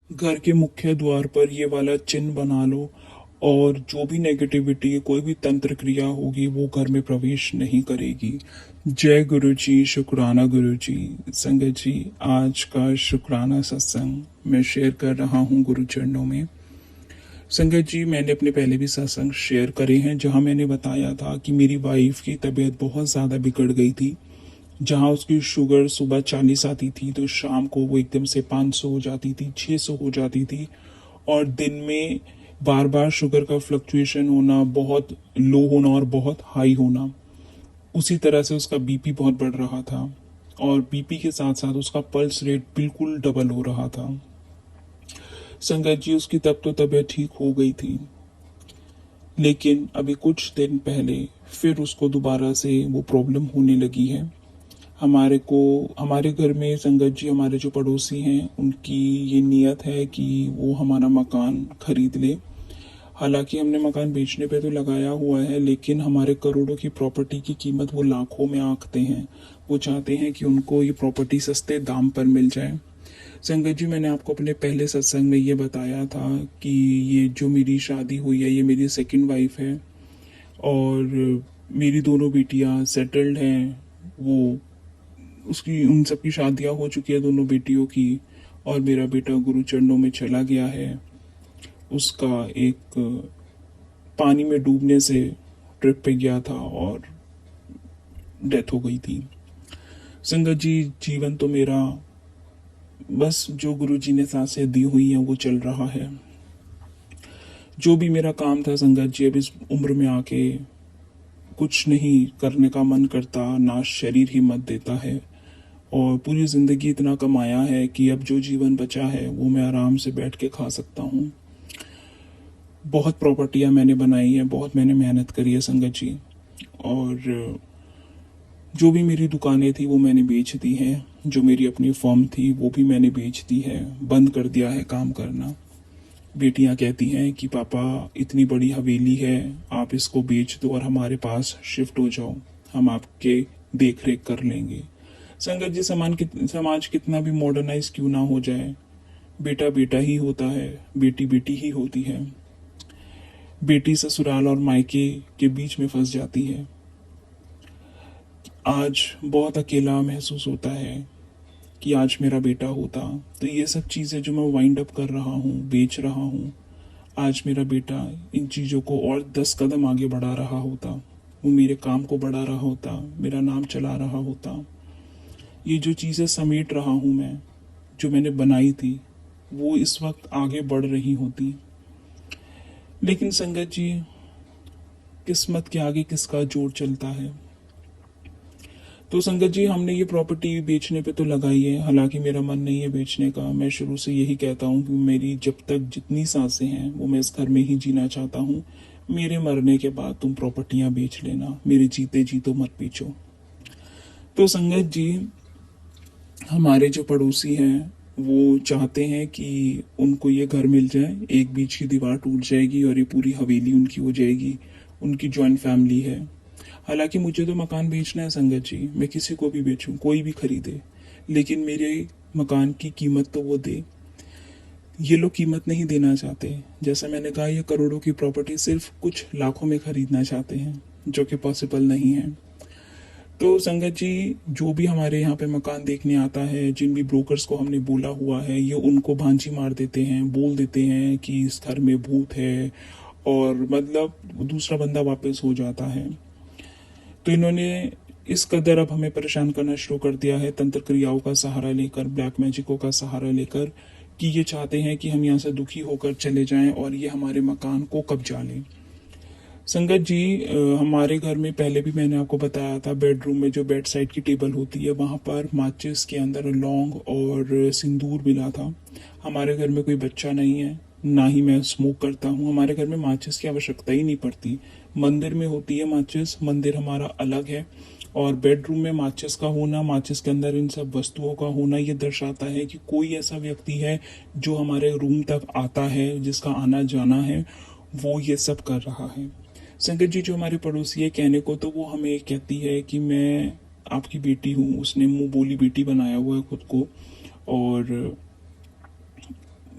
घर के मुख्य द्वार पर ये वाला चिन्ह बना लो और जो भी नेगेटिविटी, कोई भी तंत्र क्रिया होगी वो घर में प्रवेश नहीं करेगी। जय गुरु जी, शुक्राना गुरु जी। संगत जी, आज का शुक्राना सत्संग मैं शेयर कर रहा हूँ गुरु चरणों में। संगत जी, मैंने अपने पहले भी सत्संग शेयर करे हैं जहाँ मैंने बताया था कि मेरी वाइफ की तबीयत बहुत ज़्यादा बिगड़ गई थी। जहाँ उसकी शुगर सुबह 40 आती थी तो शाम को वो एकदम से 500 हो जाती थी, 600 हो जाती थी। और दिन में बार बार शुगर का फ्लक्चुएशन होना, बहुत लो होना और बहुत हाई होना। उसी तरह से उसका बीपी बहुत बढ़ रहा था और बीपी के साथ साथ उसका पल्स रेट बिल्कुल डबल हो रहा था। संगत जी, उसकी तब तो तबीयत ठीक हो गई थी, लेकिन अभी कुछ दिन पहले फिर उसको दोबारा से वो प्रॉब्लम होने लगी है। हमारे घर में संगत जी, हमारे जो पड़ोसी हैं उनकी ये नियत है कि वो हमारा मकान खरीद ले। हालांकि हमने मकान बेचने पे तो लगाया हुआ है, लेकिन हमारे करोड़ों की प्रॉपर्टी की कीमत वो लाखों में आंकते हैं। वो चाहते हैं कि उनको ये प्रॉपर्टी सस्ते दाम पर मिल जाए। संगत जी, मैंने आपको अपने पहले सत्संग में ये बताया था कि ये जो मेरी शादी हुई है ये मेरी सेकंड वाइफ है और मेरी दोनों बेटियां सेटल्ड हैं। वो उसकी उन सबकी शादियां हो चुकी है दोनों बेटियों की, और मेरा बेटा गुरु चरणों में चला गया है। उसका एक पानी में डूबने से ट्रिप पे गया था और डेथ हो गई थी। संगत जी, जीवन तो मेरा बस जो गुरु जी ने सांसें दी हुई हैं वो चल रहा है। जो भी मेरा काम था संगत जी, अब इस उम्र में आके कुछ नहीं करने का मन करता, ना शरीर हिम्मत देता है। और पूरी ज़िंदगी इतना कमाया है कि अब जो जीवन बचा है वो मैं आराम से बैठ के खा सकता हूँ। बहुत प्रॉपर्टियाँ मैंने बनाई हैं, बहुत मैंने मेहनत करी है संगत जी। और जो भी मेरी दुकानें थी वो मैंने बेच दी हैं। जो मेरी अपनी फर्म थी वो भी मैंने बेच दी है, बंद कर दिया है काम करना। बेटियां कहती हैं कि पापा, इतनी बड़ी हवेली है, आप इसको बेच दो और हमारे पास शिफ्ट हो जाओ, हम आपके देख रेख कर लेंगे। संगत जी, समाज कितना भी मॉडर्नाइज क्यों ना हो जाए, बेटा बेटा ही होता है, बेटी बेटी ही होती है। बेटी ससुराल और मायके के बीच में फंस जाती है। आज बहुत अकेला महसूस होता है कि आज मेरा बेटा होता तो ये सब चीज़ें जो मैं वाइंड अप कर रहा हूँ, बेच रहा हूँ, आज मेरा बेटा इन चीज़ों को और 10 कदम आगे बढ़ा रहा होता। वो मेरे काम को बढ़ा रहा होता, मेरा नाम चला रहा होता। ये जो चीज़ें समेट रहा हूँ मैं, जो मैंने बनाई थी, वो इस वक्त आगे बढ़ रही होती। लेकिन संगत जी, किस्मत के आगे किसका जोर चलता है। तो संगत जी, हमने ये प्रॉपर्टी बेचने पे तो लगाई है। हालांकि मेरा मन नहीं है बेचने का। मैं शुरू से यही कहता हूँ कि मेरी जब तक जितनी सांसें हैं वो मैं इस घर में ही जीना चाहता हूँ। मेरे मरने के बाद तुम प्रॉपर्टियां बेच लेना, मेरे जीते जी तो मत बेचो। तो संगत जी, हमारे जो पड़ोसी हैं वो चाहते हैं कि उनको ये घर मिल जाए, एक बीच की दीवार टूट जाएगी और ये पूरी हवेली उनकी हो जाएगी। उनकी जॉइंट फैमिली है। हालांकि मुझे तो मकान बेचना है संगत जी, मैं किसी को भी बेचूं, कोई भी खरीदे, लेकिन मेरे मकान की कीमत तो वो दे। ये लोग कीमत नहीं देना चाहते। जैसा मैंने कहा, ये करोड़ों की प्रॉपर्टी सिर्फ कुछ लाखों में खरीदना चाहते हैं, जो कि पॉसिबल नहीं है। तो संगत जी, जो भी हमारे यहाँ पे मकान देखने आता है, जिन भी ब्रोकर्स को हमने बोला हुआ है, ये उनको भांजी मार देते हैं, बोल देते हैं कि इस घर में भूत है, और मतलब दूसरा बंदा वापस हो जाता है। तो इन्होंने इस कदर अब हमें परेशान करना शुरू कर दिया है, तंत्र क्रियाओं का सहारा लेकर, ब्लैक मैजिकों का सहारा लेकर, कि ये चाहते हैं कि हम यहाँ से दुखी होकर चले जाएं और ये हमारे मकान को कब्जा लें। संगत जी, हमारे घर में पहले भी मैंने आपको बताया था, बेडरूम में जो बेड साइड की टेबल होती है वहाँ पर माचिस के अंदर लौंग और सिंदूर मिला था। हमारे घर में कोई बच्चा नहीं है, ना ही मैं स्मोक करता हूँ। हमारे घर में माचिस की आवश्यकता ही नहीं पड़ती। मंदिर में होती है माचिस, मंदिर हमारा अलग है। और बेडरूम में माचिस का होना, माचिस के अंदर इन सब वस्तुओं का होना, ये दर्शाता है कि कोई ऐसा व्यक्ति है जो हमारे रूम तक आता है, जिसका आना जाना है, वो ये सब कर रहा है। संगत जी, जो हमारे पड़ोसी है, कहने को तो वो हमें कहती है कि मैं आपकी बेटी हूँ। उसने मुंह बोली बेटी बनाया हुआ है खुद को। और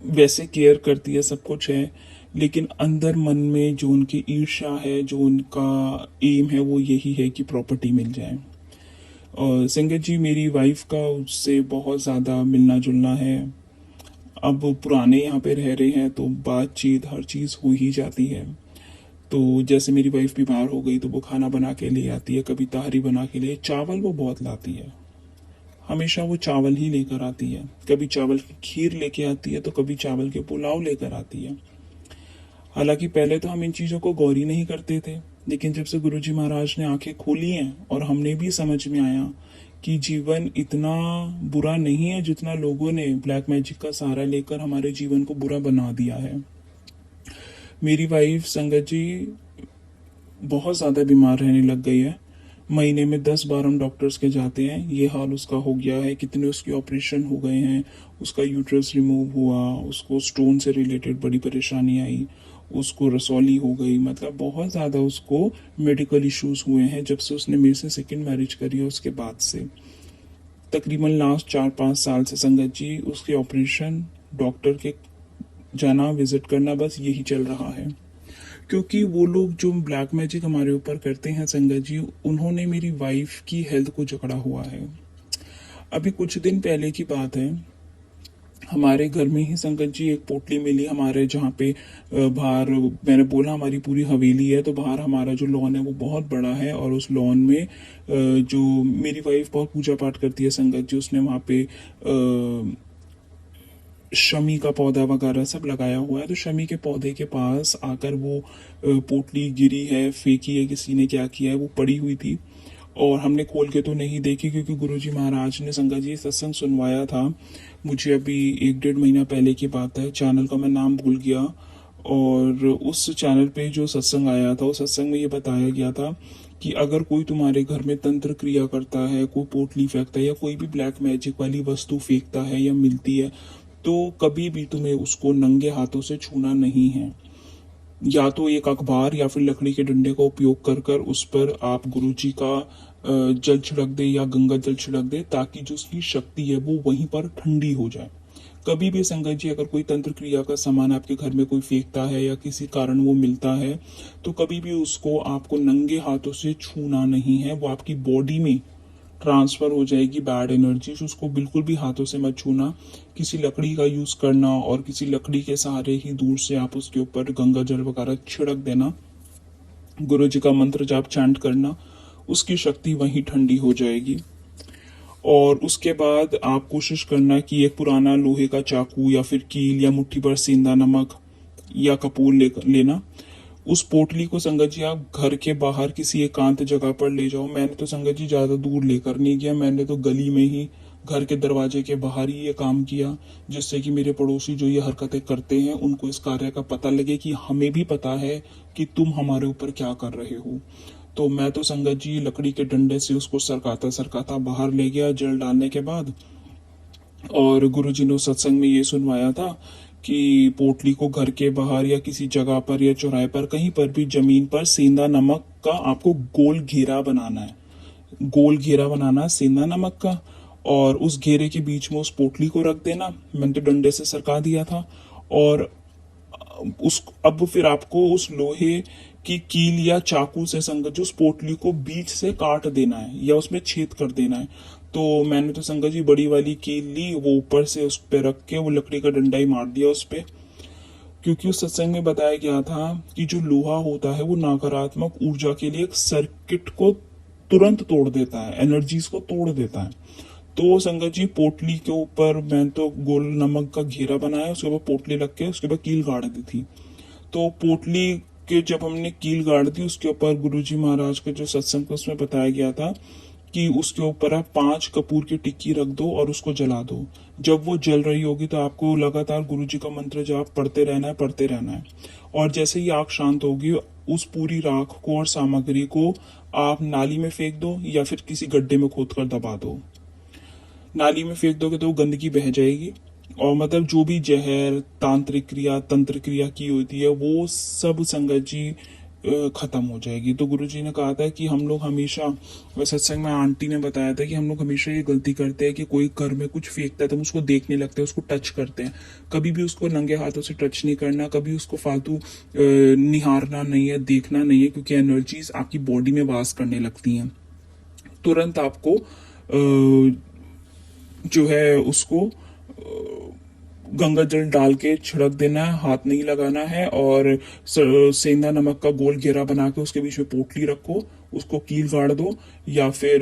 वैसे केयर करती है, सब कुछ है, लेकिन अंदर मन में जो उनकी ईर्ष्या है, जो उनका एम है, वो यही है कि प्रॉपर्टी मिल जाए। और संगत जी, मेरी वाइफ का उससे बहुत ज़्यादा मिलना जुलना है। अब पुराने यहाँ पे रह रहे हैं तो बातचीत हर चीज़ हो ही जाती है। तो जैसे मेरी वाइफ बीमार हो गई तो वो खाना बना के ले आती है, कभी ताहरी बना के ले, चावल वो बहुत लाती है, हमेशा वो चावल ही लेकर आती है। कभी चावल की खीर लेके आती है तो कभी चावल के पुलाव लेकर आती है। हालांकि पहले तो हम इन चीज़ों को गौर ही नहीं करते थे, लेकिन जब से गुरुजी महाराज ने आंखें खोली हैं और हमने भी समझ में आया कि जीवन इतना बुरा नहीं है जितना लोगों ने ब्लैक मैजिक का सहारा लेकर हमारे जीवन को बुरा बना दिया है। मेरी वाइफ संगत जी बहुत ज़्यादा बीमार रहने लग गई है। महीने में 10 बार हम डॉक्टर्स के जाते हैं। ये हाल उसका हो गया है, कितने उसके ऑपरेशन हो गए हैं, उसका यूट्रस रिमूव हुआ, उसको स्टोन से रिलेटेड बड़ी परेशानी आई, उसको रसौली हो गई, मतलब बहुत ज़्यादा उसको मेडिकल इश्यूज हुए हैं जब से उसने मेरे से सेकेंड मैरिज करी है उसके बाद से। तकरीबन लास्ट 4-5 साल से संगत जी उसके ऑपरेशन, डॉक्टर के जाना, विजिट करना, बस यही चल रहा है। क्योंकि वो लोग जो ब्लैक मैजिक हमारे ऊपर करते हैं संगत जी, उन्होंने मेरी वाइफ की हेल्थ को जकड़ा हुआ है। अभी कुछ दिन पहले की बात है, हमारे घर में ही संगत जी एक पोटली मिली हमारे, जहाँ पे बाहर, मैंने बोला हमारी पूरी हवेली है, तो बाहर हमारा जो लॉन है वो बहुत बड़ा है, और उस लॉन में जो मेरी वाइफ बहुत पूजा पाठ करती है संगत जी, उसने वहाँ पे शमी का पौधा वगैरह सब लगाया हुआ है। तो शमी के पौधे के पास आकर वो पोटली गिरी है, फेंकी है, किसी ने क्या किया है, वो पड़ी हुई थी। और हमने खोल के तो नहीं देखी, क्योंकि गुरुजी महाराज ने संगत जी सत्संग सुनवाया था मुझे, अभी 1-1.5 महीना पहले की बात है। चैनल का मैं नाम भूल गया। और उस चैनल पे जो सत्संग आया था, उस सत्संग में ये बताया गया था कि अगर कोई तुम्हारे घर में तंत्र क्रिया करता है, कोई पोटली फेंकता है, या कोई भी ब्लैक मैजिक वाली वस्तु फेंकता है या मिलती है, तो कभी भी तुम्हें उसको नंगे हाथों से छूना नहीं है। या तो एक अखबार या फिर लकड़ी के डंडे का उपयोग कर कर उस पर आप गुरुजी का जल छिड़क दे या गंगा जल छिड़क दे, ताकि जो उसकी शक्ति है वो वहीं पर ठंडी हो जाए। कभी भी संगत जी अगर कोई तंत्र क्रिया का सामान आपके घर में कोई फेंकता है या किसी कारण वो मिलता है, तो कभी भी उसको आपको नंगे हाथों से छूना नहीं है। वो आपकी बॉडी में ट्रांसफर हो जाएगी बैड एनर्जी, उसको बिल्कुल भी हाथों से मत छूना। किसी लकड़ी का यूज करना, और किसी लकड़ी के सहारे ही दूर से आप उसके ऊपर गंगा जल वगैरह छिड़क देना, गुरु जी का मंत्र जाप चैंट करना, उसकी शक्ति वहीं ठंडी हो जाएगी। और उसके बाद आप कोशिश करना कि एक पुराना लोहे का चाकू या फिर कील या मुट्ठी भर सेंधा नमक या कपूर लेना। उस पोटली को संगत जी आप घर के बाहर किसी एकांत जगह पर ले जाओ। मैंने तो संगत जी ज्यादा दूर लेकर नहीं गया, मैंने तो गली में ही, घर के दरवाजे के बाहर ही ये काम किया, जिससे कि मेरे पड़ोसी जो ये हरकतें करते हैं उनको इस कार्य का पता लगे कि हमें भी पता है कि तुम हमारे ऊपर क्या कर रहे हो। तो मैं तो संगत जी लकड़ी के डंडे से उसको सरकाता सरकाता बाहर ले गया जल डालने के बाद। और गुरुजी ने सत्संग में ये सुनवाया था कि पोटली को घर के बाहर या किसी जगह पर या चौराहे पर, कहीं पर भी जमीन पर सेंधा नमक का आपको गोल घेरा बनाना है। गोल घेरा बनाना है सेंधा नमक का, और उस घेरे के बीच में उस पोटली को रख देना। मैंने तो डंडे से सरका दिया था। और उस अब फिर आपको उस लोहे की कील या चाकू से संगत जो उस पोटली को बीच से काट देना है या उसमें छेद कर देना है। तो मैंने तो संगत जी बड़ी वाली कील ली, वो ऊपर से उस पे रख के वो लकड़ी का डंडा ही मार दिया उस पे। क्योंकि उस सत्संग में बताया गया था कि जो लोहा होता है वो नकारात्मक ऊर्जा के लिए एक सर्किट को तुरंत तोड़ देता है, एनर्जीज को तोड़ देता है। तो संगत जी पोटली के ऊपर मैंने तो गोल नमक का घेरा बनाया, उसके ऊपर पोटली रख के उसके ऊपर कील गाड़ दी थी। तो पोटली के जब हमने कील गाड़ दी, उसके ऊपर गुरुजी महाराज का जो सत्संग उसमें बताया गया था कि उसके ऊपर आप 5 कपूर की टिक्की रख दो और उसको जला दो। जब वो जल रही होगी तो आपको लगातार गुरुजी का मंत्र जाप पढ़ते रहना है, पढ़ते रहना है। और जैसे ही आग शांत होगी, उस पूरी राख को और सामग्री को आप नाली में फेंक दो या फिर किसी गड्ढे में खोद कर दबा दो। नाली में फेंक दोगे तो गंदगी बह जाएगी, और मतलब जो भी जहर, तांत्रिक क्रिया, तंत्र क्रिया की होती है वो सब संगत जी खत्म हो जाएगी। तो गुरुजी ने कहा था कि हम लोग हमेशा, सत्संग में आंटी ने बताया था कि हम लोग हमेशा ये गलती करते हैं कि कोई घर में कुछ फेंकता है तो हम उसको देखने लगते हैं, उसको टच करते हैं। कभी भी उसको नंगे हाथों से टच नहीं करना, कभी उसको फालतू निहारना नहीं है, देखना नहीं है, क्योंकि एनर्जीज आपकी बॉडी में वास करने लगती हैं। तुरंत आपको जो है उसको गंगा जल डाल के छिड़क देना है, हाथ नहीं लगाना है। और सेंधा नमक का गोल घेरा बना के उसके बीच में पोटली रखो, उसको कील गाड़ दो, या फिर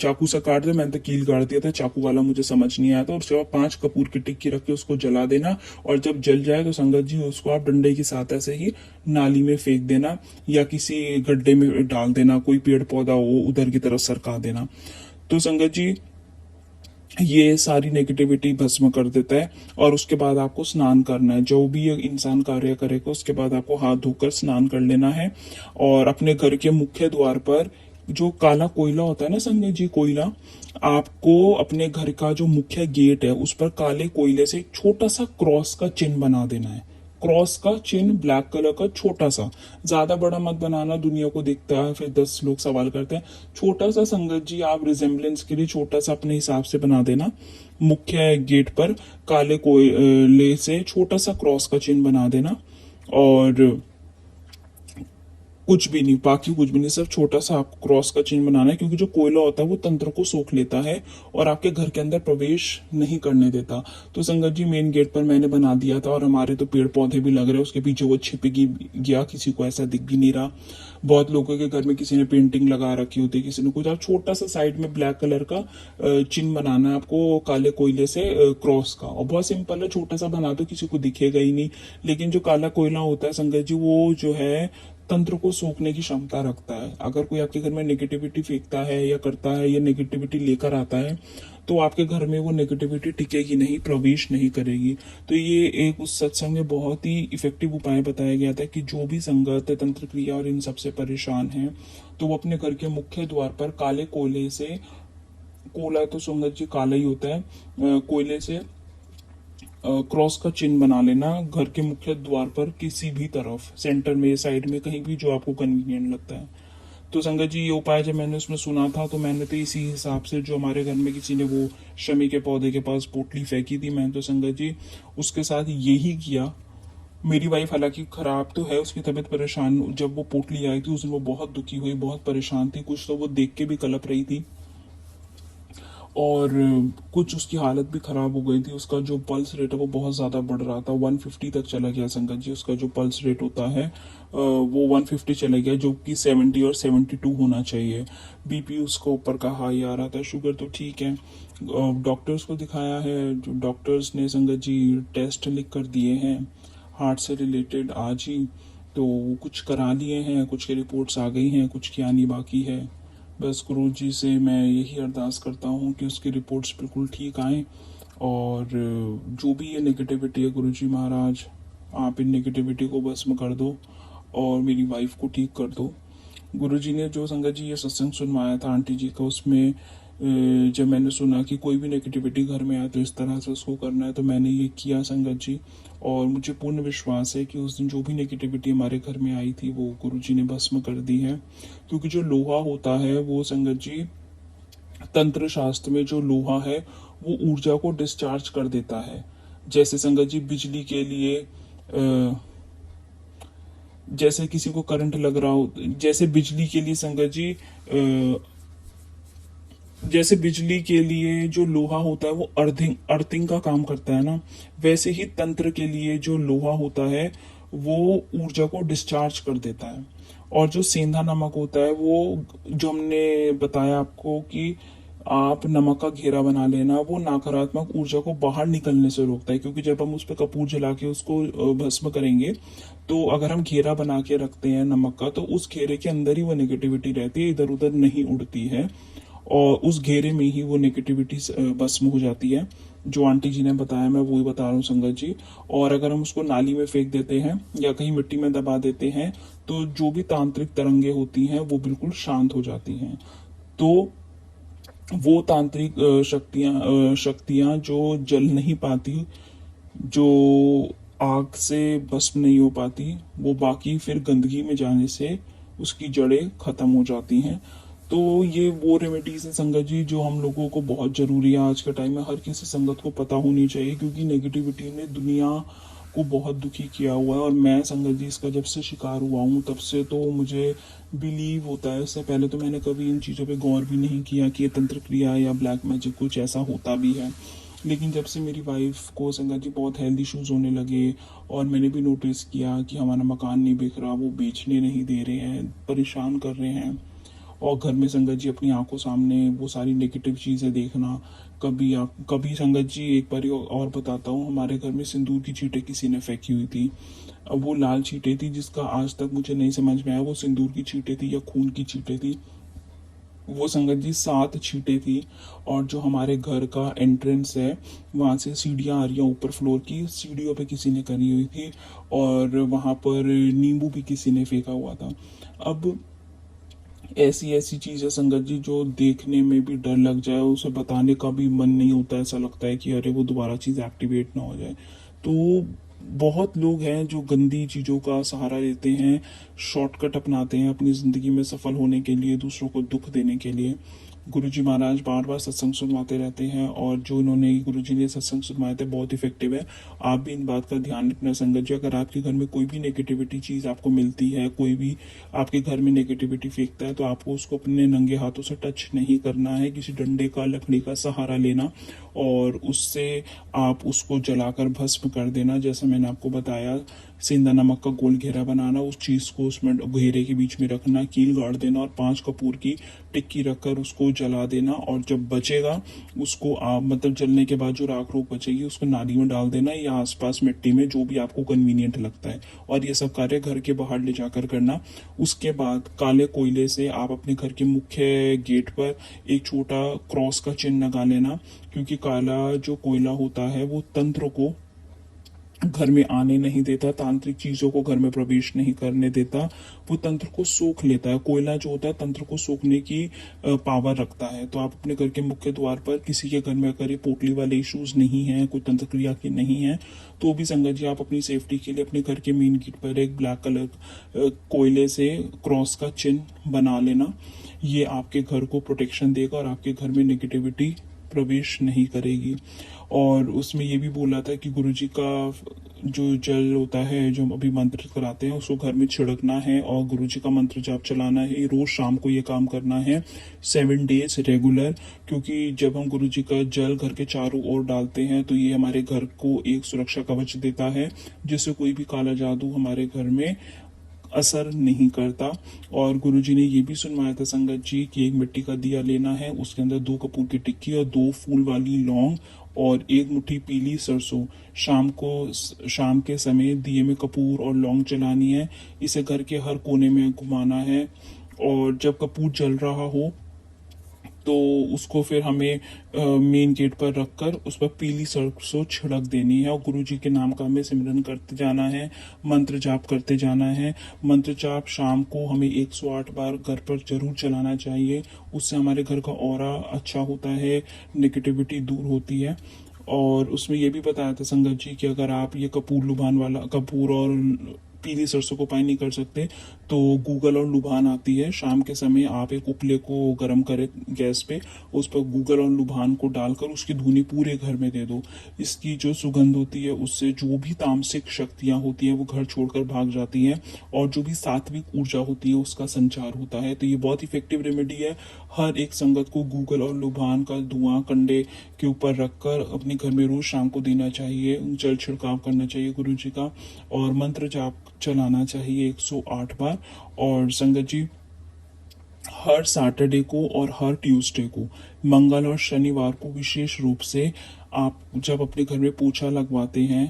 चाकू से काट दो। मैंने तो कील गाड़ दिया था, चाकू वाला मुझे समझ नहीं आया था। और उसके बाद 5 कपूर की टिक्की रख के उसको जला देना, और जब जल जाए तो संगत जी उसको आप डंडे की सहायता से ही नाली में फेंक देना, या किसी गड्ढे में डाल देना, कोई पेड़ पौधा हो उधर की तरफ सरका देना। तो संगत जी ये सारी नेगेटिविटी भस्म कर देता है। और उसके बाद आपको स्नान करना है, जो भी इंसान कार्य करेगा उसके बाद आपको हाथ धोकर स्नान कर लेना है। और अपने घर के मुख्य द्वार पर जो काला कोयला होता है ना संजय जी, कोयला, आपको अपने घर का जो मुख्य गेट है उस पर काले कोयले से एक छोटा सा क्रॉस का चिन्ह बना देना है। क्रॉस का चिन्ह ब्लैक कलर का छोटा सा, ज्यादा बड़ा मत बनाना, दुनिया को दिखता है फिर 10 लोग सवाल करते हैं। छोटा सा संगत जी आप रिजेम्बलेंस के लिए छोटा सा अपने हिसाब से बना देना। मुख्य गेट पर काले कोयले से छोटा सा क्रॉस का चिन्ह बना देना। और कुछ भी नहीं, बाकी कुछ भी नहीं, सिर्फ छोटा सा आपको क्रॉस का चिन्ह बनाना है, क्योंकि जो कोयला होता है वो तंत्र को सोख लेता है और आपके घर के अंदर प्रवेश नहीं करने देता। तो संगत जी मेन गेट पर मैंने बना दिया था, और हमारे तो पेड़ पौधे भी लग रहे, उसके पीछे वो छिप गया, किसी को ऐसा दिख भी नहीं रहा। बहुत लोगों के घर में किसी ने पेंटिंग लगा रखी होती है, किसी ने कुछ। आप छोटा सा साइड में ब्लैक कलर का चिन्ह बनाना है आपको काले कोयले से क्रॉस का, और बहुत सिंपल है, छोटा सा बना दो, किसी को दिखेगा ही नहीं। लेकिन जो काला कोयला होता है संगत जी वो जो है तंत्र को सोखने की क्षमता रखता है। अगर कोई आपके घर में नेगेटिविटी फेंकता है या करता है या नेगेटिविटी लेकर आता है तो आपके घर में वो नेगेटिविटी टिकेगी नहीं, प्रवेश नहीं करेगी। तो ये एक उस सत्संग में बहुत ही इफेक्टिव उपाय बताया गया था कि जो भी संगत तंत्र क्रिया और इन सबसे परेशान है तो वो अपने घर के मुख्य द्वार पर काले कोयले से, कोयला तो संगत जी काला ही होता है, कोयले से क्रॉस का चिन्ह बना लेना घर के मुख्य द्वार पर, किसी भी तरफ, सेंटर में, साइड में, कहीं भी जो आपको कन्वीनियंट लगता है। तो संगत जी ये उपाय जब मैंने उसमें सुना था तो मैंने तो इसी हिसाब से, जो हमारे घर में किसी ने वो शमी के पौधे के पास पोटली फेंकी थी, मैंने तो संगत जी उसके साथ यही किया। मेरी वाइफ हालांकि खराब तो है, उसकी तबीयत परेशान, जब वो पोटली आई थी उस दिन वो बहुत दुखी हुई, बहुत परेशान थी, कुछ तो वो देख के भी कलप रही थी, और कुछ उसकी हालत भी खराब हो गई थी। उसका जो पल्स रेट है वो बहुत ज़्यादा बढ़ रहा था, 150 तक चला गया संगत जी। उसका जो पल्स रेट होता है वो 150 चला गया, जो कि 70 और 72 होना चाहिए। बीपी उसका ऊपर का हाई आ रहा था, शुगर तो ठीक है। डॉक्टर्स को दिखाया है, जो डॉक्टर्स ने संगत जी टेस्ट लिख कर दिए हैं हार्ट से रिलेटेड आज ही, तो कुछ करा लिए हैं, कुछ की रिपोर्ट्स आ गई हैं, कुछ की आनी बाकी है। बस गुरु जी से मैं यही अरदास करता हूँ कि उसकी रिपोर्ट्स बिल्कुल ठीक आएँ, और जो भी ये नेगेटिविटी है गुरु जी महाराज आप इन नेगेटिविटी को भस्म कर दो और मेरी वाइफ को ठीक कर दो। गुरु जी ने जो संगत जी ये सत्संग सुनवाया था आंटी जी का, उसमें जब मैंने सुना कि कोई भी नेगेटिविटी घर में आए तो इस तरह से उसको करना है, तो मैंने ये किया संगत जी। और मुझे पूर्ण विश्वास है कि उस दिन जो भी नेगेटिविटी हमारे घर में आई थी वो गुरु जी ने भस्म कर दी है। क्योंकि जो लोहा होता है वो संगत जी, तंत्र शास्त्र में जो लोहा है वो ऊर्जा को डिस्चार्ज कर देता है। जैसे संगत जी बिजली के लिए जैसे किसी को करंट लग रहा हो, जैसे बिजली के लिए संगत जी जैसे बिजली के लिए जो लोहा होता है वो अर्थिंग अर्थिंग का काम करता है ना, वैसे ही तंत्र के लिए जो लोहा होता है वो ऊर्जा को डिस्चार्ज कर देता है। और जो सेंधा नमक होता है वो, जो हमने बताया आपको कि आप नमक का घेरा बना लेना, वो नकारात्मक ऊर्जा को बाहर निकलने से रोकता है। क्योंकि जब हम उस पर कपूर जला के उसको भस्म करेंगे तो अगर हम घेरा बना के रखते हैं नमक का, तो उस घेरे के अंदर ही वो नेगेटिविटी रहती है, इधर उधर नहीं उड़ती है, और उस घेरे में ही वो नेगेटिविटी भस्म हो जाती है। जो आंटी जी ने बताया मैं वही बता रहा हूँ संगत जी। और अगर हम उसको नाली में फेंक देते हैं या कहीं मिट्टी में दबा देते हैं तो जो भी तांत्रिक तरंगे होती हैं वो बिल्कुल शांत हो जाती हैं। तो वो तांत्रिक शक्तियां जो जल नहीं पाती, जो आग से भस्म नहीं हो पाती, वो बाकी फिर गंदगी में जाने से उसकी जड़ें खत्म हो जाती हैं। तो ये वो रेमेडीज हैं संगत जी जो हम लोगों को बहुत जरूरी है आज के टाइम में, हर किसी संगत को पता होनी चाहिए, क्योंकि नेगेटिविटी ने दुनिया को बहुत दुखी किया हुआ है। और मैं संगत जी इसका जब से शिकार हुआ हूँ तब से तो मुझे बिलीव होता है। इससे पहले तो मैंने कभी इन चीज़ों पे गौर भी नहीं किया कि ये तंत्र क्रिया या ब्लैक मैजिक कुछ ऐसा होता भी है। लेकिन जब से मेरी वाइफ को संगत जी बहुत हेल्थ इश्यूज होने लगे और मैंने भी नोटिस किया कि हमारा मकान नहीं बिक रहा, वो बेचने नहीं दे रहे हैं, परेशान कर रहे हैं, और घर में संगत जी अपनी आंखों सामने वो सारी नेगेटिव चीज़ें देखना। कभी संगत जी एक बार और बताता हूँ, हमारे घर में सिंदूर की चीटें किसी ने फेंकी हुई थी। अब वो लाल चीटें थी जिसका आज तक मुझे नहीं समझ में आया वो सिंदूर की चीटें थी या खून की चीटें थी। वो संगत जी 7 छींटे थी। और जो हमारे घर का एंट्रेंस है वहाँ से सीढ़ियाँ आ रही हैं ऊपर फ्लोर की, सीढ़ियों पे किसी ने करी हुई थी, और वहाँ पर नींबू भी किसी ने फेंका हुआ था। अब ऐसी ऐसी चीजें संगत जी जो देखने में भी डर लग जाए, उसे बताने का भी मन नहीं होता, ऐसा लगता है कि अरे वो दोबारा चीज एक्टिवेट ना हो जाए। तो बहुत लोग हैं जो गंदी चीजों का सहारा लेते हैं, शॉर्टकट अपनाते हैं अपनी जिंदगी में सफल होने के लिए, दूसरों को दुख देने के लिए। गुरुजी महाराज बार बार सत्संग सुनवाते रहते हैं, और जो इन्होंने गुरुजी ने सत्संग सुनवाए थे बहुत इफेक्टिव है। आप भी इन बात का ध्यान रखना संगत जी, अगर आपके घर में कोई भी नेगेटिविटी चीज आपको मिलती है, कोई भी आपके घर में नेगेटिविटी फेंकता है, तो आपको उसको अपने नंगे हाथों से टच नहीं करना है, किसी डंडे का लकड़ी का सहारा लेना और उससे आप उसको जलाकर भस्म कर देना। जैसा मैंने आपको बताया, सेंधा नमक का गोल घेरा बनाना, उस चीज को उसमें घेरे के बीच में रखना, कील गाड़ देना और 5 कपूर की टिक्की रखकर उसको जला देना। और जब बचेगा उसको आप मतलब जलने के बाद जो राख रोख बचेगी उसको नाली में डाल देना या आसपास मिट्टी में, जो भी आपको कन्वीनियंट लगता है। और ये सब कार्य घर के बाहर ले जाकर करना। उसके बाद काले कोयले से आप अपने घर के मुख्य गेट पर एक छोटा क्रॉस का चिन्ह लगा लेना, क्योंकि काला जो कोयला होता है वो तंत्र को घर में आने नहीं देता, तांत्रिक चीजों को घर में प्रवेश नहीं करने देता, वो तंत्र को सोख लेता है। कोयला जो होता है तंत्र को सोखने की पावर रखता है। तो आप अपने घर के मुख्य द्वार पर किसी के घर में अगर ये पोटली वाले इश्यूज नहीं है, कोई तंत्र क्रिया की नहीं है, तो भी संगत जी आप अपनी सेफ्टी के लिए अपने घर के मेन गेट पर एक ब्लैक कलर कोयले से क्रॉस का चिन्ह बना लेना। ये आपके घर को प्रोटेक्शन देगा और आपके घर में नेगेटिविटी प्रवेश नहीं करेगी। और उसमें ये भी बोला था कि गुरुजी का जो जल होता है जो हम अभी मंत्र कराते हैं उसको घर में छिड़कना है और गुरुजी का मंत्र जाप चलाना है। रोज शाम को ये काम करना है 7 डेज रेगुलर, क्योंकि जब हम गुरुजी का जल घर के चारों ओर डालते हैं तो ये हमारे घर को एक सुरक्षा कवच देता है, जिससे कोई भी काला जादू हमारे घर में असर नहीं करता। और गुरुजी ने ये भी सुनवाया था संगत जी कि एक मिट्टी का दिया लेना है, उसके अंदर 2 कपूर की टिक्की और 2 फूल वाली लौंग और 1 मुट्ठी पीली सरसों, शाम के समय दिए में कपूर और लौंग जलानी है। इसे घर के हर कोने में घुमाना है, और जब कपूर जल रहा हो तो उसको फिर हमें मेन गेट पर रखकर उस पर पीली सरसों छिड़क देनी है और गुरु जी के नाम का हमें सिमरन करते जाना है, मंत्र जाप करते जाना है। मंत्र जाप शाम को हमें 108 बार घर पर जरूर चलाना चाहिए, उससे हमारे घर का ऑरा अच्छा होता है, नेगेटिविटी दूर होती है। और उसमें ये भी बताया था संगत जी कि अगर आप ये कपूर लुभान वाला कपूर और पीली सरसों को पाई नहीं कर सकते तो गूगल और लुभान आती है, शाम के समय आप एक उपले को गर्म करें गैस पे, उस पर गूगल और लुभान को डालकर उसकी धुनी पूरे घर में दे दो। इसकी जो सुगंध होती है उससे जो भी तामसिक शक्तियां होती हैं वो घर छोड़कर भाग जाती हैं और जो भी सात्विक ऊर्जा होती है उसका संचार होता है। तो ये बहुत इफेक्टिव रेमेडी है। हर एक संगत को गूगल और लुभान का धुआं कंडे के ऊपर रखकर अपने घर में रोज शाम को देना चाहिए, जल छिड़काव करना चाहिए गुरु जी का, और मंत्र जाप चलाना चाहिए 108 बार। और संगत जी हर सैटरडे को और हर ट्यूसडे को, मंगल और शनिवार को विशेष रूप से आप जब अपने घर में पोछा लगवाते हैं,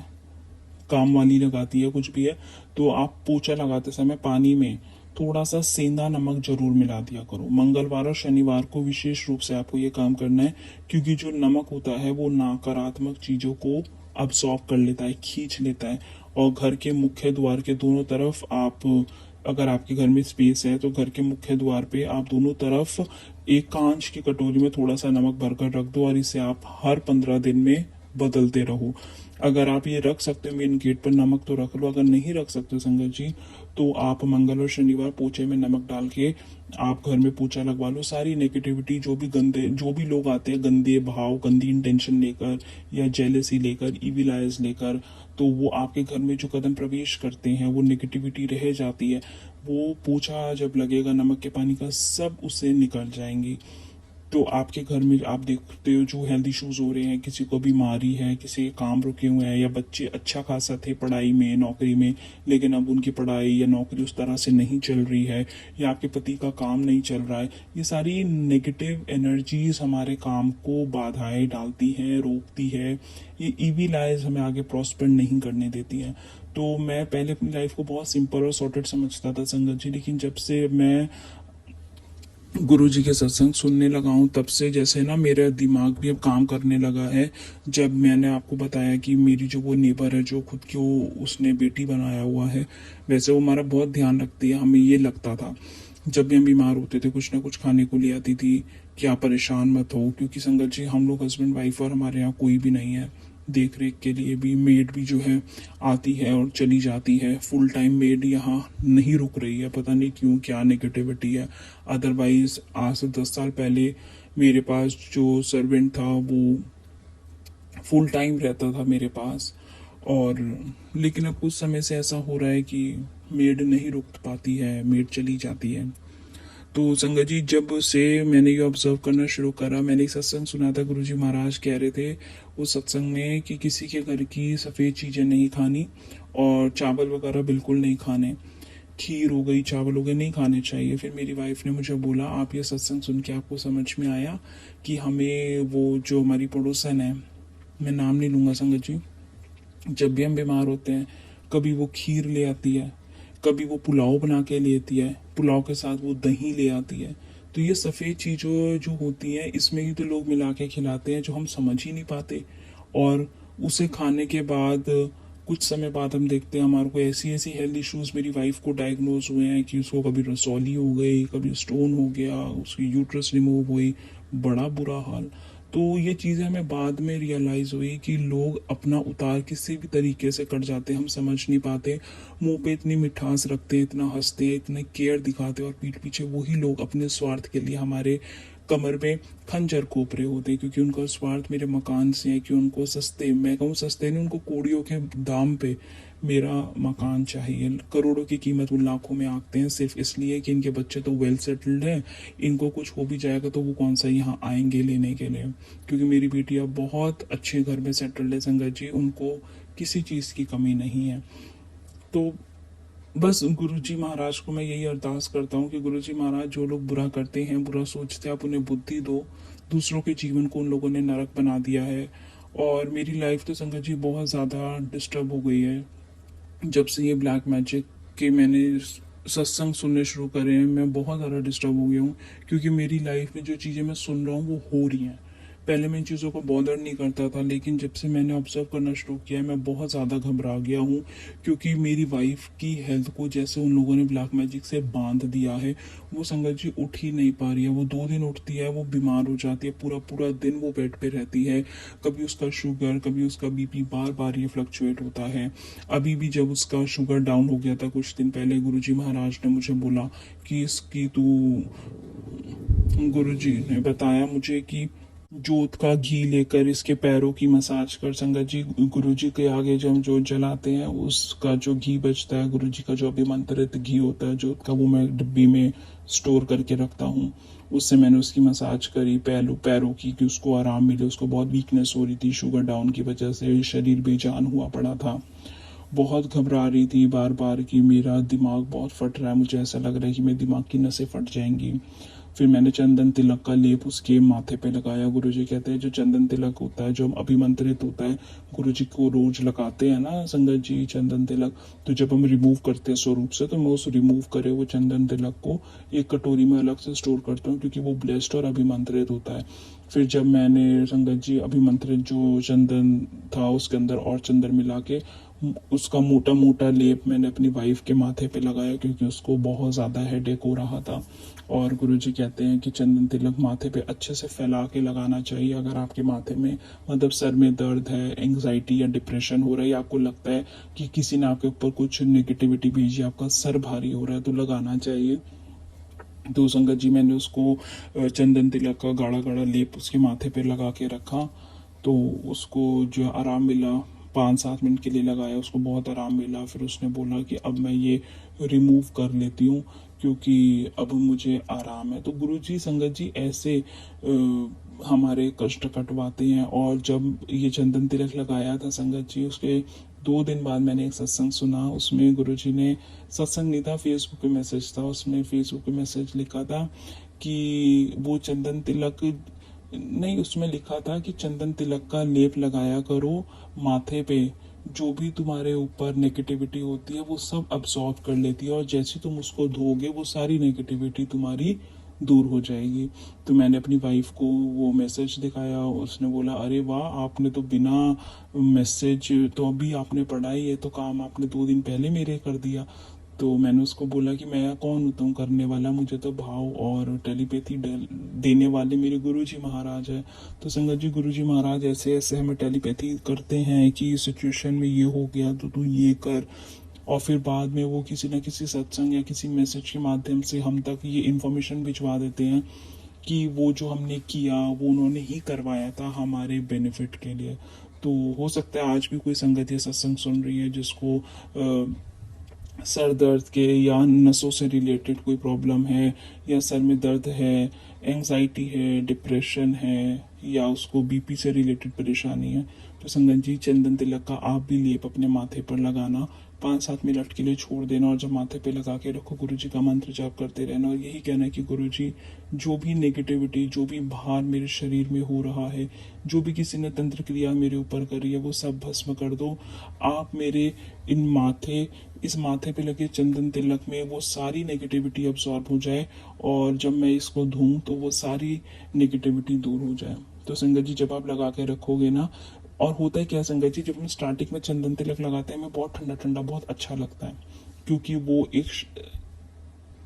काम वाली लगाती है कुछ भी है, तो आप पोछा लगाते समय पानी में थोड़ा सा सेंधा नमक जरूर मिला दिया करो। मंगलवार और शनिवार को विशेष रूप से आपको ये काम करना है, क्योंकि जो नमक होता है वो नकारात्मक चीजों को अब्सॉर्ब कर लेता है, खींच लेता है। और घर के मुख्य द्वार के दोनों तरफ आप, अगर आपके घर में स्पेस है तो घर के मुख्य द्वार पे आप दोनों तरफ एक कांच की कटोरी में थोड़ा सा नमक भरकर रख दो और इसे आप हर 15 दिन में बदलते रहो। अगर आप ये रख सकते हो मेन गेट पर नमक तो रख लो, अगर नहीं रख सकते हो संगत जी तो आप मंगल और शनिवार पोछे में नमक डाल के आप घर में पोछा लगवा लो। सारी नेगेटिविटी, जो भी लोग आते हैं गंदे भाव, गंदी इंटेंशन लेकर या जेलेसी लेकर, इविल आइज लेकर, तो वो आपके घर में जो कदम प्रवेश करते हैं वो नेगेटिविटी रह जाती है। वो पोछा जब लगेगा नमक के पानी का, सब उससे निकल जाएंगी। तो आपके घर में आप देखते हो जो हेल्थ इश्यूज हो रहे हैं, किसी को बीमारी है, किसी के काम रुके हुए हैं, या बच्चे अच्छा खासा थे पढ़ाई में, नौकरी में, लेकिन अब उनकी पढ़ाई या नौकरी उस तरह से नहीं चल रही है, या आपके पति का काम नहीं चल रहा है। ये सारी नेगेटिव एनर्जीज हमारे काम को बाधाएं डालती हैं, रोकती है। ये ईविल आइज हमें आगे प्रॉस्पर नहीं करने देती है। तो मैं पहले अपनी लाइफ को बहुत सिंपल और सॉर्टेड समझता था संगत जी, लेकिन जब से मैं गुरु जी के सत्संग सुनने लगा हूँ तब से जैसे ना मेरा दिमाग भी अब काम करने लगा है। जब मैंने आपको बताया कि मेरी जो वो नेबर है जो खुद को उसने बेटी बनाया हुआ है, वैसे वो हमारा बहुत ध्यान रखती है, हमें ये लगता था जब भी हम बीमार होते थे कुछ ना कुछ खाने को ले आती थी कि आप परेशान मत हो, क्योंकि संगत जी हम लोग हस्बैंड वाइफ और हमारे यहाँ कोई भी नहीं है देख रेख के लिए भी। मेड भी जो है आती है और चली जाती है, फुल टाइम मेड यहाँ नहीं रुक रही है, पता नहीं क्यों, क्या नेगेटिविटी है। अदरवाइज आज से 10 साल पहले मेरे पास जो सर्वेंट था वो फुल टाइम रहता था मेरे पास। और लेकिन अब कुछ समय से ऐसा हो रहा है कि मेड नहीं रुक पाती है, मेड चली जाती है। तो संगत जी जब से मैंने ये ऑब्जर्व करना शुरू करा, मैंने एक सत्संग सुना था, गुरुजी महाराज कह रहे थे उस सत्संग में कि किसी के घर की सफ़ेद चीज़ें नहीं खानी और चावल वगैरह बिल्कुल नहीं खाने, खीर हो गई, चावल हो गए, नहीं खाने चाहिए। फिर मेरी वाइफ ने मुझे बोला आप ये सत्संग सुन के आपको समझ में आया कि हमें वो जो हमारी पड़ोसन है, मैं नाम नहीं लूँगा संगत जी, जब भी हम बीमार होते हैं कभी वो खीर ले आती है, कभी वो पुलाव बना के ले आती है, पुलाव के साथ वो दही ले आती है। तो ये सफ़ेद चीज़ों जो होती हैं इसमें ही तो लोग मिला के खिलाते हैं जो हम समझ ही नहीं पाते। और उसे खाने के बाद कुछ समय बाद हम देखते हैं हमारे को ऐसी ऐसी हेल्थ इश्यूज मेरी वाइफ को डायग्नोज हुए हैं कि उसको कभी रसौली हो गई, कभी स्टोन हो गया, उसकी यूट्रस रिमूव हुई, बड़ा बुरा हाल। तो ये चीज़ें हमें बाद में रियलाइज़ हुई कि लोग अपना उतार किसी भी तरीके से कर जाते हैं, हम समझ नहीं पाते। मुंह पे इतनी मिठास रखते, इतना हंसते, इतने केयर दिखाते, और पीठ पीछे वही लोग अपने स्वार्थ के लिए हमारे कमर में खंजर कोप रहे होते, क्योंकि उनका स्वार्थ मेरे मकान से है कि उनको सस्ते, मैं कहूँ सस्ते नहीं, उनको कौड़ियों के दाम पे मेरा मकान चाहिए। करोड़ों की कीमत वो लाखों में आंकते हैं सिर्फ इसलिए कि इनके बच्चे तो वेल सेटल्ड हैं, इनको कुछ हो भी जाएगा तो वो कौन सा यहाँ आएंगे लेने के लिए। क्योंकि मेरी बेटी अब बहुत अच्छे घर में सेटल्ड है संगत जी, उनको किसी चीज़ की कमी नहीं है। तो बस गुरुजी महाराज को मैं यही अरदास करता हूँ कि गुरुजी महाराज जो लोग बुरा करते हैं, बुरा सोचते हैं, आप उन्हें बुद्धि दो। दूसरों के जीवन को उन लोगों ने नरक बना दिया है। और मेरी लाइफ तो संगत जी बहुत ज़्यादा डिस्टर्ब हो गई है जब से ये ब्लैक मैजिक के मैंने सत्संग सुनने शुरू करे हैं। मैं बहुत ज़्यादा डिस्टर्ब हो गया हूँ, क्योंकि मेरी लाइफ में जो चीज़ें मैं सुन रहा हूँ वो हो रही हैं। पहले मैं इन चीज़ों को बॉदर नहीं करता था, लेकिन जब से मैंने ऑब्जर्व करना शुरू किया है मैं बहुत ज़्यादा घबरा गया हूँ, क्योंकि मेरी वाइफ की हेल्थ को जैसे उन लोगों ने ब्लैक मैजिक से बांध दिया है। वो संगत जी उठ ही नहीं पा रही है, वो 2 दिन उठती है वो बीमार हो जाती है, पूरा पूरा दिन वो बेड पे रहती है। कभी उसका शुगर, कभी उसका बीपी बार बार ये फ्लक्चुएट होता है। अभी भी जब उसका शुगर डाउन हो गया था कुछ दिन पहले, गुरुजी महाराज ने मुझे बोला कि इसकी तू, गुरुजी ने बताया मुझे कि जोत का घी लेकर इसके पैरों की मसाज कर। संगत जी गुरुजी के आगे जब हम जोत जलाते हैं उसका जो घी बचता है, गुरुजी का जो अभिमंत्रित घी होता है जोत का, वो मैं डिब्बी में स्टोर करके रखता हूँ। उससे मैंने उसकी मसाज करी पैरों की, कि उसको आराम मिले। उसको बहुत वीकनेस हो रही थी शुगर डाउन की वजह से, शरीर बेजान हुआ पड़ा था, बहुत घबरा रही थी बार बार कि मेरा दिमाग बहुत फट रहा है, मुझे ऐसा लग रहा है कि मेरे दिमाग की नसें फट जाएंगी। फिर मैंने चंदन तिलक का लेप उसके माथे पे लगाया। गुरुजी कहते हैं जो चंदन तिलक होता है, जो अभिमंत्रित होता है, गुरुजी को रोज लगाते हैं ना संगत जी चंदन तिलक, तो जब हम रिमूव करते हैं स्वरूप से, तो मैं उस रिमूव करे वो चंदन तिलक को एक कटोरी में अलग से स्टोर करता हूँ, क्योंकि वो ब्लेस्ड और अभिमंत्रित होता है। फिर जब मैंने संगत जी अभिमंत्रित जो चंदन था उसके अंदर और चंदन मिला के उसका मोटा मोटा लेप मैंने अपनी वाइफ के माथे पे लगाया, क्योंकि उसको बहुत ज़्यादा हेडेक हो रहा था। और गुरुजी कहते हैं कि चंदन तिलक माथे पे अच्छे से फैला के लगाना चाहिए। अगर आपके माथे में मतलब सर में दर्द है, एंग्जाइटी या डिप्रेशन हो रहा है, या आपको लगता है कि किसी ने आपके ऊपर कुछ नेगेटिविटी भेजी, आपका सर भारी हो रहा है, तो लगाना चाहिए। तो संगत जी मैंने उसको चंदन तिलक का गाढ़ा गाढ़ा लेप उसके माथे पे लगा के रखा। तो उसको जो आराम मिला, 5-7 मिनट के लिए लगाया, उसको बहुत आराम मिला। फिर उसने बोला कि अब मैं ये रिमूव कर लेती हूँ, क्योंकि अब मुझे आराम है। तो गुरुजी संगत जी ऐसे हमारे कष्ट कटवाते हैं। और जब ये चंदन तिलक लगाया था संगत जी, उसके 2 दिन बाद मैंने एक सत्संग सुना। उसमें गुरुजी ने, सत्संग नहीं था, फेसबुक पे मैसेज था, उसमें फेसबुक पे मैसेज लिखा था कि वो चंदन तिलक नहीं, उसमें लिखा था कि चंदन तिलक का लेप लगाया करो माथे पे, जो भी तुम्हारे ऊपर नेगेटिविटी होती है वो सब अब्सॉर्ब कर लेती है, और जैसे तुम उसको धोगे वो सारी नेगेटिविटी तुम्हारी दूर हो जाएगी। तो मैंने अपनी वाइफ को वो मैसेज दिखाया, उसने बोला अरे वाह, आपने तो बिना मैसेज तो अभी आपने पढ़ा ही है, तो काम आपने 2 दिन पहले मेरे कर दिया। तो मैंने उसको बोला कि मैं कौन होता हूँ करने वाला, मुझे तो भाव और टेलीपैथी देने वाले मेरे गुरुजी महाराज है। तो संगत जी गुरुजी महाराज ऐसे ऐसे हमें टेलीपैथी करते हैं कि इस सिचुएशन में ये हो गया तो तू ये कर, और फिर बाद में वो किसी न किसी सत्संग या किसी मैसेज के माध्यम से हम तक ये इन्फॉर्मेशन भिजवा देते हैं कि वो जो हमने किया वो उन्होंने ही करवाया था हमारे बेनिफिट के लिए। तो हो सकता है आज भी कोई संगत या सत्संग सुन रही है जिसको सर दर्द के या नसों से रिलेटेड कोई प्रॉब्लम है, या सर में दर्द है, एंजाइटी है, डिप्रेशन है, या उसको बीपी से रिलेटेड परेशानी है। तो संगत जी चंदन तिलक का आप भी लेप अपने माथे पर लगाना, 5-7 मिनट के लिए छोड़ देना, और जब माथे पे लगा के रखो गुरुजी का मंत्र जाप करते रहना, और यही कहना है कि गुरुजी जो भी नेगेटिविटी, जो भी भार मेरे शरीर में हो रहा है, जो भी किसी ने तंत्र क्रिया मेरे ऊपर करी है, वो सब भस्म कर दो। आप मेरे इस माथे पे लगे चंदन तिलक में वो सारी नेगेटिविटी अब्सॉर्ब हो जाए, और जब मैं इसको धोऊं तो वो सारी नेगेटिविटी दूर हो जाए। तो संगत जी जब आप लगा के रखोगे ना, और होता है क्या संगत जी, जब हम स्टार्टिंग में चंदन तिलक लगाते हैं हमें बहुत ठंडा ठंडा बहुत अच्छा लगता है, क्योंकि वो एक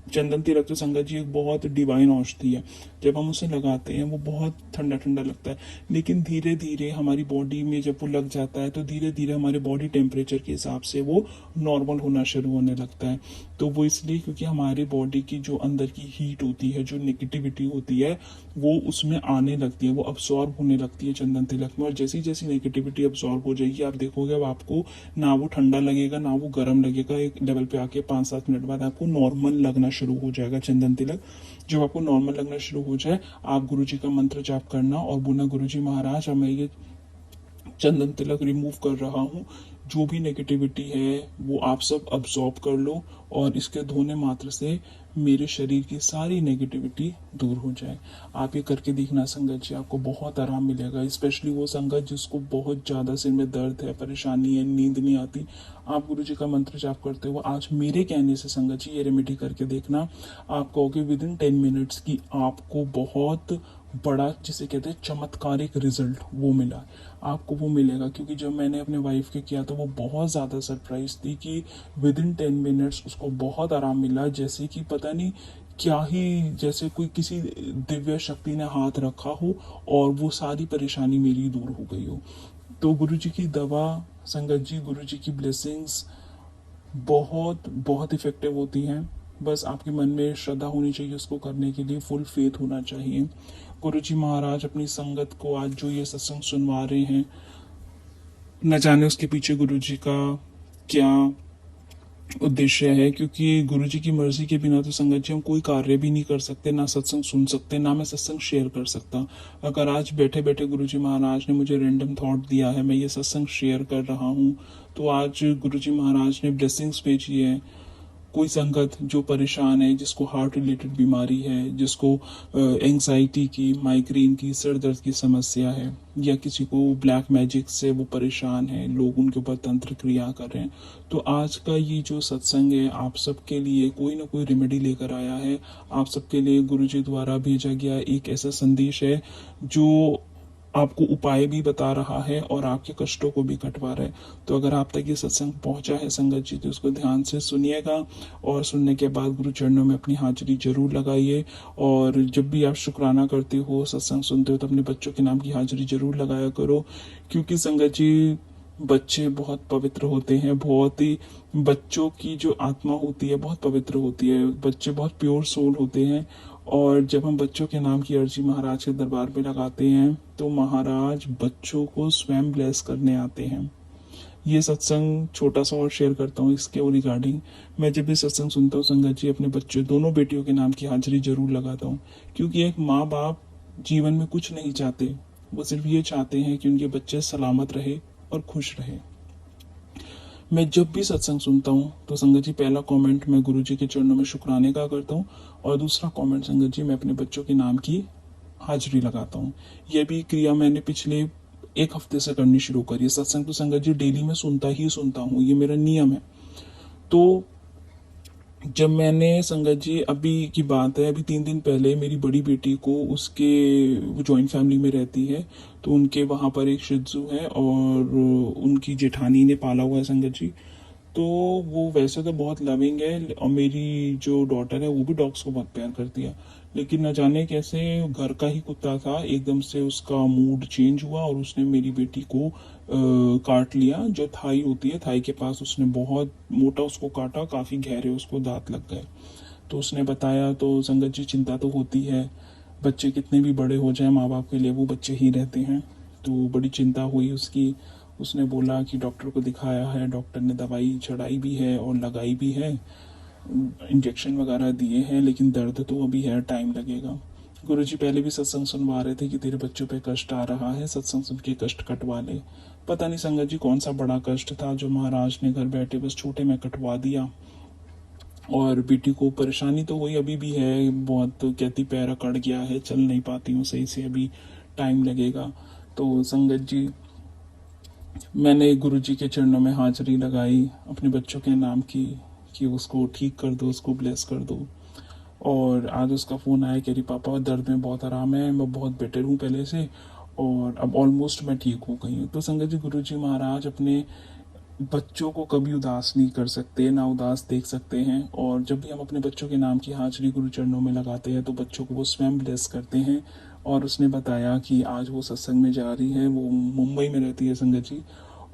चंदन तिलक तो संगत जी एक बहुत डिवाइन औषधि है। जब हम उसे लगाते हैं वो बहुत ठंडा ठंडा लगता है, लेकिन धीरे धीरे हमारी बॉडी में जब वो लग जाता है तो धीरे धीरे हमारे बॉडी टेम्परेचर के हिसाब से वो नॉर्मल होना शुरू होने लगता है। तो वो इसलिए क्योंकि हमारी बॉडी की जो अंदर की हीट होती है, जो नेगेटिविटी होती है, वो उसमें आने लगती है, वो अब्सॉर्ब होने लगती है चंदन तिलक में। और जैसी जैसी नेगेटिविटी अब्सॉर्ब हो जाएगी आप देखोगे अब आपको ना वो ठंडा लगेगा ना वो गर्म लगेगा। एक लेवल पे आके 5-7 मिनट बाद आपको नॉर्मल लगना शुरू हो जाएगा चंदन तिलक। जब आपको नॉर्मल लगना शुरू हो जाए आप गुरुजी का मंत्र जाप करना और बोलना गुरुजी महाराज अब मैं ये चंदन तिलक रिमूव कर रहा हूँ, जो भी नेगेटिविटी है वो आप सब अब्सॉर्ब कर लो, और इसके धोने मात्र से मेरे शरीर की सारी नेगेटिविटी दूर हो जाए। आप ये करके देखना संगत जी, आपको बहुत आराम मिलेगा। स्पेशली वो संगत जिसको बहुत ज़्यादा सिर में दर्द है, परेशानी है, नींद नहीं आती, आप गुरु जी का मंत्र जाप करते हो आज मेरे कहने से संगत जी ये रेमेडी करके देखना, आप कहोगे विद इन 10 मिनट्स की आपको बहुत बड़ा जिसे कहते हैं चमत्कारिक रिजल्ट वो मिला। आपको वो मिलेगा, क्योंकि जब मैंने अपने वाइफ के किया तो वो बहुत ज़्यादा सरप्राइज थी कि विद इन 10 मिनट्स उसको बहुत आराम मिला, जैसे कि पता नहीं क्या ही, जैसे कोई किसी दिव्य शक्ति ने हाथ रखा हो और वो सारी परेशानी मेरी दूर हो गई हो। तो गुरु जी की दवा संगत जी, गुरु जी की ब्लेसिंग्स बहुत बहुत इफेक्टिव होती हैं। बस आपके मन में श्रद्धा होनी चाहिए, उसको करने के लिए फुल फेथ होना चाहिए। गुरु जी महाराज अपनी संगत को आज जो ये सत्संग सुनवा रहे हैं, न जाने उसके पीछे गुरु जी का क्या उद्देश्य है, क्योंकि गुरु जी की मर्जी के बिना तो संगत जी हम कोई कार्य भी नहीं कर सकते, ना सत्संग सुन सकते, ना मैं सत्संग शेयर कर सकता। अगर आज बैठे बैठे गुरु जी महाराज ने मुझे रैंडम थॉट दिया है, मैं ये सत्संग शेयर कर रहा हूँ, तो आज गुरु जी महाराज ने ब्लेसिंग्स भेजी है। कोई संगत जो परेशान है, जिसको हार्ट रिलेटेड बीमारी है, जिसको एंग्जाइटी की, माइग्रेन की, सर दर्द की समस्या है, या किसी को ब्लैक मैजिक से वो परेशान है, लोग उनके ऊपर तंत्र क्रिया कर रहे हैं, तो आज का ये जो सत्संग है आप सबके लिए कोई ना कोई रेमेडी लेकर आया है। आप सबके लिए गुरु जी द्वारा भेजा गया एक ऐसा संदेश है जो आपको उपाय भी बता रहा है और आपके कष्टों को भी कटवा रहा है। तो अगर आप तक ये सत्संग पहुंचा है संगत जी, तो उसको ध्यान से सुनिएगा और सुनने के बाद गुरु चरणों में अपनी हाजिरी जरूर लगाइए। और जब भी आप शुक्राना करते हो, सत्संग सुनते हो, तो अपने बच्चों के नाम की हाजिरी जरूर लगाया करो। क्योंकि संगत जी, बच्चे बहुत पवित्र होते हैं, बहुत ही, बच्चों की जो आत्मा होती है बहुत पवित्र होती है, बच्चे बहुत प्योर सोल होते हैं। और जब हम बच्चों के नाम की अर्जी महाराज के दरबार में लगाते हैं, तो महाराज बच्चों को स्वयं ब्लेस करने आते हैं। ये सत्संग छोटा सा और शेयर करता हूँ इसके रिगार्डिंग। मैं जब भी सत्संग सुनता हूँ संगत जी, अपने बच्चे दोनों बेटियों के नाम की हाजिरी जरूर लगाता हूँ। क्योंकि एक माँ बाप जीवन में कुछ नहीं चाहते, वो सिर्फ ये चाहते हैं कि उनके बच्चे सलामत रहे और खुश रहे। मैं जब भी सत्संग सुनता हूँ तो संगत जी, पहला कमेंट मैं गुरु जी के चरणों में शुक्राने का करता हूँ, और दूसरा कमेंट संगत जी, मैं अपने बच्चों के नाम की हाजिरी लगाता हूँ। यह भी क्रिया मैंने पिछले एक हफ्ते से करनी शुरू करी है। सत्संग तो संगत जी डेली में सुनता ही सुनता हूँ, ये मेरा नियम है। तो जब मैंने संगत जी, अभी की बात है, अभी 3 दिन पहले मेरी बड़ी बेटी को, उसके, वो जॉइंट फैमिली में रहती है, तो उनके वहाँ पर एक शिजू है और उनकी जेठानी ने पाला हुआ है संगत जी। तो वो वैसे तो बहुत लविंग है, और मेरी जो डॉटर है वो भी डॉग्स को बहुत प्यार करती है। लेकिन न जाने कैसे घर का ही कुत्ता था, एकदम से उसका मूड चेंज हुआ और उसने मेरी बेटी को काट लिया। जो थाई होती है, थाई के पास उसने बहुत मोटा उसको काटा, काफी गहरे उसको दांत लग गए। तो उसने बताया, तो संगत जी चिंता तो होती है, बच्चे कितने भी बड़े हो जाए, माँ बाप के लिए वो बच्चे ही रहते हैं। तो बड़ी चिंता हुई उसकी। उसने बोला कि डॉक्टर को दिखाया है, डॉक्टर ने दवाई चढ़ाई भी है और लगाई भी है, इंजेक्शन वगैरह दिए हैं, लेकिन दर्द तो अभी है, टाइम लगेगा। गुरुजी पहले भी सत्संग सुनवा रहे थे कि तेरे बच्चों पे कष्ट आ रहा है, सत्संग सुन के कष्ट कटवा ले। पता नहीं संगत जी कौन सा बड़ा कष्ट था जो महाराज ने घर बैठे बस छोटे में कटवा दिया। और बेटी को परेशानी तो हुई, अभी भी है बहुत, तो कहती पैर अकड़ गया है, चल नहीं पाती हूँ सही से, अभी टाइम लगेगा। तो संगत जी, मैंने गुरु जी के चरणों में हाजिरी लगाई अपने बच्चों के नाम की, कि उसको ठीक कर दो, उसको ब्लेस कर दो। और आज उसका फ़ोन आया, कह रही पापा दर्द में बहुत आराम है, मैं बहुत बेटर हूँ पहले से, और अब ऑलमोस्ट मैं ठीक हो गई हूँ। तो संगत जी, गुरु जी महाराज अपने बच्चों को कभी उदास नहीं कर सकते, ना उदास देख सकते हैं। और जब भी हम अपने बच्चों के नाम की हाजिरी गुरु चरणों में लगाते हैं, तो बच्चों को वो स्वयं ब्लेस करते हैं। और उसने बताया कि आज वो सत्संग में जा रही है, वो मुंबई में रहती है संगत जी।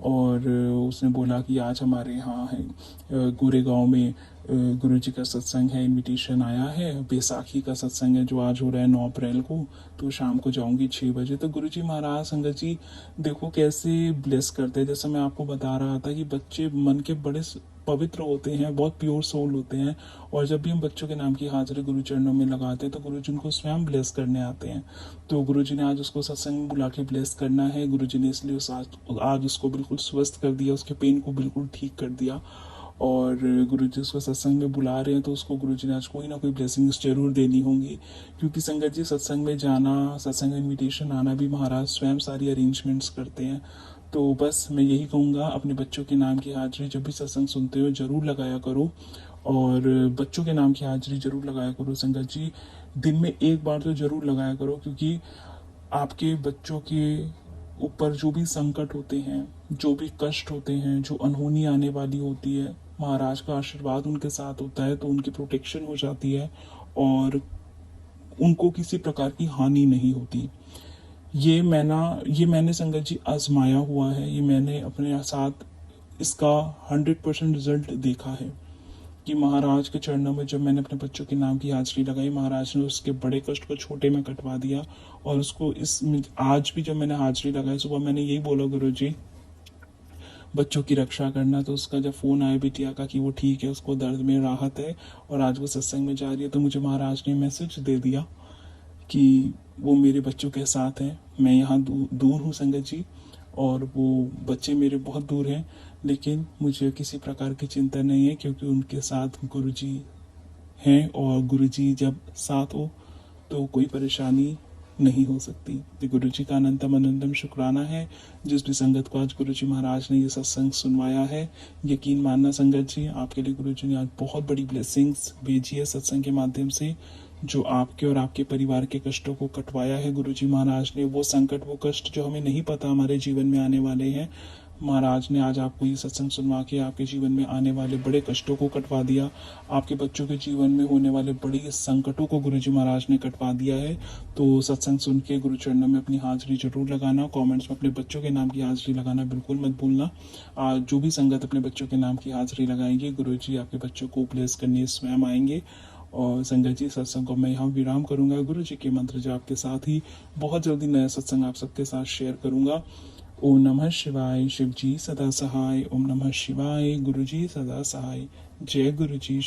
और उसने बोला कि आज हमारे यहाँ है गोरेगांव में गुरु जी का सत्संग है, इनविटेशन आया है, बैसाखी का सत्संग है जो आज हो रहा है 9 अप्रैल को, तो शाम को जाऊंगी 6 बजे। तो गुरु जी महाराज संगत जी देखो कैसे ब्लेस करते हैं। जैसा मैं आपको बता रहा था कि बच्चे मन के बड़े पवित्र होते हैं, बहुत प्योर सोल होते हैं। और जब भी हम बच्चों के नाम की हाजिरी गुरु चरणों में लगाते हैं, तो गुरु जी उनको स्वयं ब्लेस करने आते हैं। तो गुरु जी ने आज उसको सत्संग में बुला के ब्लेस करना है। गुरु जी ने इसलिए आज उसको बिल्कुल स्वस्थ कर दिया, उसके पेन को बिल्कुल ठीक कर दिया। और गुरु जी उसको सत्संग में बुला रहे हैं, तो उसको गुरु जी ने आज कोई ना कोई ब्लेसिंग्स जरूर देनी होंगी। क्योंकि संगत जी, सत्संग में जाना, सत्संग इनविटेशन आना भी महाराज स्वयं सारी अरेंजमेंट्स करते हैं। तो बस मैं यही कहूँगा, अपने बच्चों के नाम की हाजिरी जब भी सत्संग सुनते हो जरूर लगाया करो, और बच्चों के नाम की हाजिरी जरूर लगाया करो संगत जी। दिन में एक बार तो जरूर लगाया करो, क्योंकि आपके बच्चों के ऊपर जो भी संकट होते हैं, जो भी कष्ट होते हैं, जो अनहोनी आने वाली होती है, महाराज का आशीर्वाद उनके साथ होता है, तो उनकी प्रोटेक्शन हो जाती है और उनको किसी प्रकार की हानि नहीं होती। ये मैंने संगत जी आजमाया हुआ है, ये मैंने अपने साथ इसका 100% रिजल्ट देखा है कि महाराज के चरणों में जब मैंने अपने बच्चों के नाम की हाजिरी लगाई, महाराज ने उसके बड़े कष्ट को छोटे में कटवा दिया। और उसको आज भी जब मैंने हाजिरी लगाई, सुबह मैंने यही बोला, गुरु जी बच्चों की रक्षा करना। तो उसका जब फोन आया बिटिया का कि वो ठीक है, उसको दर्द में राहत है और आज वो सत्संग में जा रही है, तो मुझे महाराज ने मैसेज दे दिया कि वो मेरे बच्चों के साथ हैं। मैं यहाँ दूर हूँ संगत जी, और वो बच्चे मेरे बहुत दूर हैं, लेकिन मुझे किसी प्रकार की चिंता नहीं है, क्योंकि उनके साथ गुरुजी हैं, और गुरुजी जब साथ हो तो कोई परेशानी नहीं हो सकती। तो गुरुजी का अनंतम अनंतम शुक्राना है जिस भी संगत को आज गुरुजी महाराज ने ये सत्संग सुनवाया है। यकीन मानना संगत जी, आपके लिए गुरुजी ने आज बहुत बड़ी ब्लेसिंग्स भेजी है सत्संग के माध्यम से, जो आपके और आपके परिवार के कष्टों को कटवाया है गुरुजी महाराज ने, वो संकट वो कष्ट जो हमें नहीं पता हमारे जीवन में आने वाले हैं, महाराज ने आज आपको ये सत्संग सुनवा के आपके जीवन में आने वाले बड़े कष्टों को कटवा दिया। आपके बच्चों के जीवन में होने वाले बड़े संकटों को गुरुजी महाराज ने कटवा दिया है। तो सत्संग सुन के गुरु चरणों में अपनी हाजिरी जरूर लगाना। कमेंट्स में अपने बच्चों के नाम की हाजिरी लगाना बिल्कुल मत भूलना। जो भी संगत अपने बच्चों के नाम की हाजिरी लगाएंगे, गुरुजी आपके बच्चों को ब्लेस करने स्वयं आएंगे। और संगत जी, सत्संग को मैं यहाँ विराम करूंगा। गुरु जी के मंत्र जाप के साथ ही बहुत जल्दी नया सत्संग आप सबके साथ शेयर करूंगा। ओम नमः शिवाय। शिव जी सदा सहाय। ओम नमः शिवाय। गुरु जी सदा सहाय। जय गुरु जी।